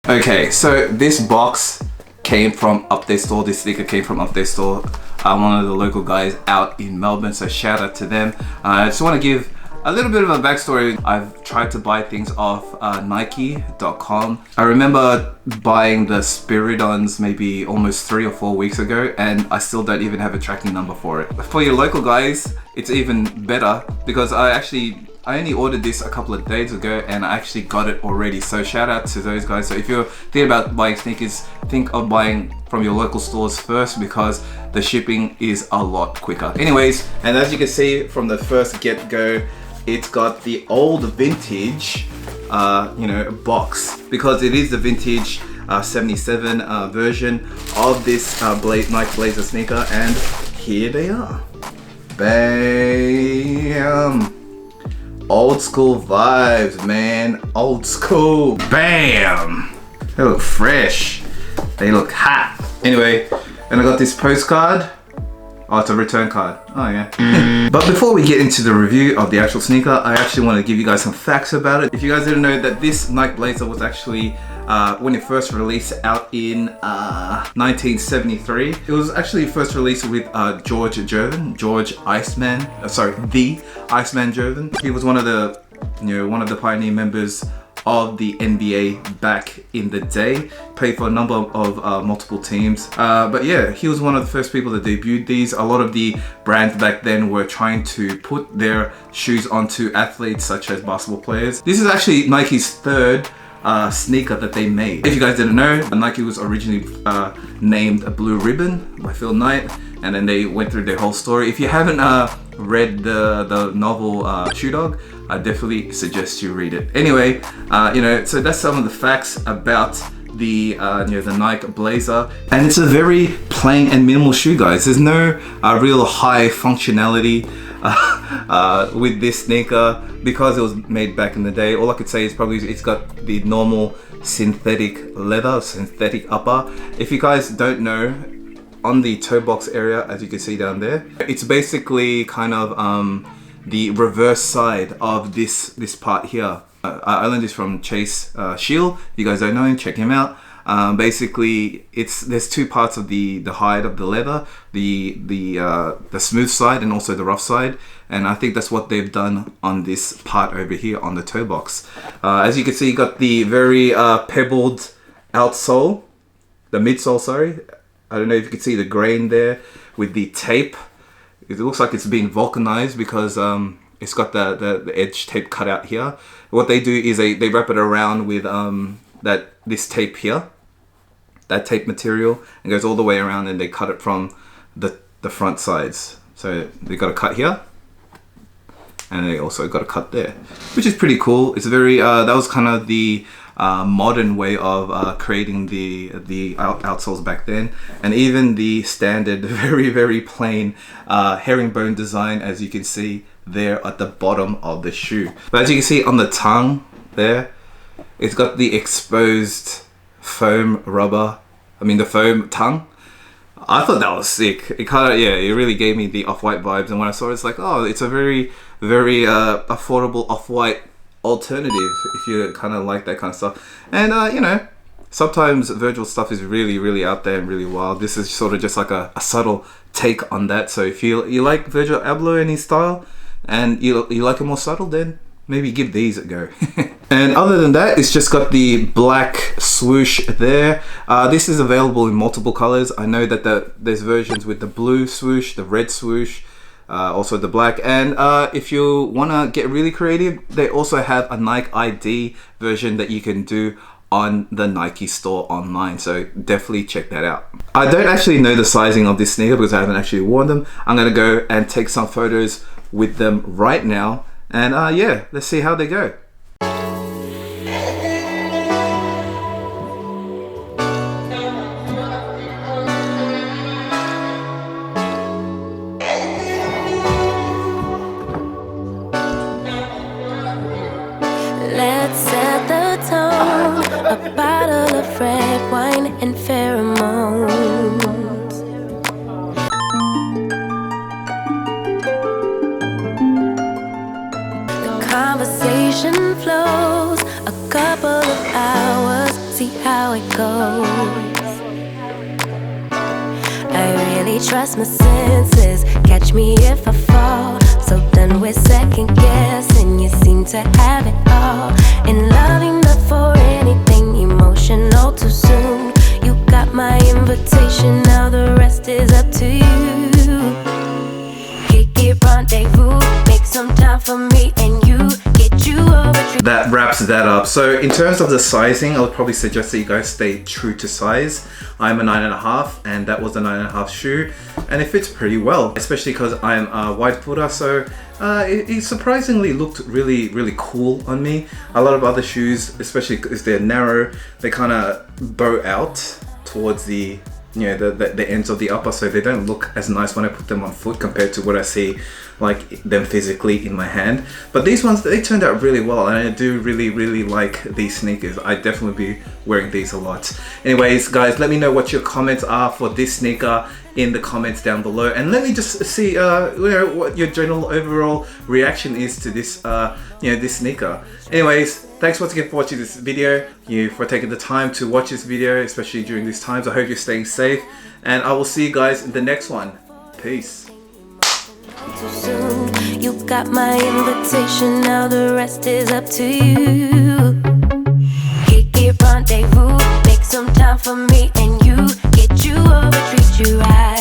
Okay, so this box came from UPTHERE Store. This sneaker came from UPTHERE Store. One of the local guys out in Melbourne, so shout out to them. I just want to give a little bit of a backstory. I've tried to buy things off Nike.com. I remember buying the Spiridons maybe almost 3 or 4 weeks ago, and I still don't even have a tracking number for it. For your local guys, it's even better because I only ordered this a couple of days ago and I actually got it already. So shout out to those guys. So if you're thinking about buying sneakers, think of buying from your local stores first because the shipping is a lot quicker. Anyways, and as you can see from the first get-go, it's got the old vintage, box because it is the vintage 77 version of this Nike Blazer sneaker, and here they are. Bam! Old school vibes, man. Old school. Bam! They look fresh. They look hot. Anyway, and I got this postcard. Oh, it's a return card. Oh yeah. But before we get into the review of the actual sneaker, I actually want to give you guys some facts about it. If you guys didn't know that this Nike Blazer was actually, when it first released out in 1973, it was actually first released with George Iceman, the Iceman Jervin. He was one of the pioneer members of the NBA back in the day. Played for a number of multiple teams. But yeah, he was one of the first people that debuted these. A lot of the brands back then were trying to put their shoes onto athletes such as basketball players. This is actually Nike's third sneaker that they made. If you guys didn't know, Nike was originally named Blue Ribbon by Phil Knight, and then they went through their whole story. If you haven't read the novel Shoe Dog, I definitely suggest you read it. Anyway, so that's some of the facts about the Nike Blazer, and it's a very plain and minimal shoe, guys. There's no real high functionality with this sneaker because it was made back in the day. All I could say is probably it's got the normal synthetic leather, synthetic upper. If you guys don't know, on the toe box area, as you can see down there, it's basically kind of the reverse side of this part here. I learned this from Shiel. If you guys don't know him, check him out. Basically, there's two parts of the hide of the leather, the smooth side and also the rough side, and I think that's what they've done on this part over here on the toe box. As you can see, you got the very pebbled outsole, the midsole, sorry. I don't know if you can see the grain there with the tape. It looks like it's been vulcanized because it's got the edge tape cut out here. What they do is they wrap it around with this tape here, that tape material, and goes all the way around, and they cut it from the front sides. So they got a cut here, and they also got a cut there, which is pretty cool. It's very that was kind of the modern way of creating the outsoles back then, and even the standard very plain herringbone design, as you can see there at the bottom of the shoe. But as you can see on the tongue there, it's got the exposed foam rubber, the foam tongue. I thought that was sick. It kind of, it really gave me the Off-White vibes, and when I saw it, it's like, oh, it's a very affordable Off-White alternative if you kind of like that kind of stuff. And sometimes Virgil stuff is really out there and really wild. This is sort of just like a subtle take on that. So if you like Virgil Abloh and his style, and you like it more subtle, then maybe give these a go. And other than that, it's just got the black swoosh there. This is available in multiple colors. I know that there's versions with the blue swoosh, the red swoosh, also the black, and if you want to get really creative, they also have a Nike ID version that you can do on the Nike store online, so definitely check that out. I don't actually know the sizing of this sneaker because I haven't actually worn them. I'm gonna go and take some photos with them right now, and let's see how they go. Let's set the tone, a bottle of red wine and pheromones. The conversation flows, a couple of hours, see how it goes. I really trust my senses, catch me if I fall. So done with second guessing, you seem to have it all. And loving not for anything emotional too soon. You got my invitation, now the rest is up to you. Kick it, rendezvous, make some time for me and you. Get you over. That wraps that up. So in terms of the sizing, I would probably suggest that you guys stay true to size. I'm a 9.5 and that was a 9.5 shoe, and it fits pretty well, especially because I'm a wide footer, so it surprisingly looked really cool on me. A lot of other shoes, especially because they're narrow, they kind of bow out towards the the ends of the upper, so they don't look as nice when I put them on foot compared to what I see like them physically in my hand. But these ones, they turned out really well, and I do really like these sneakers. I'd definitely be wearing these a lot. Anyways guys, let me know what your comments are for this sneaker in the comments down below, and let me just see what your general overall reaction is to this this sneaker. Anyways, thanks once again for watching this video, for taking the time to watch this video, especially during these times. I hope you're staying safe, and I will see you guys in the next one. Peace. Too soon. You got my invitation, now the rest is up to you. Kick it, rendezvous, make some time for me and you. Get you over, treat you right.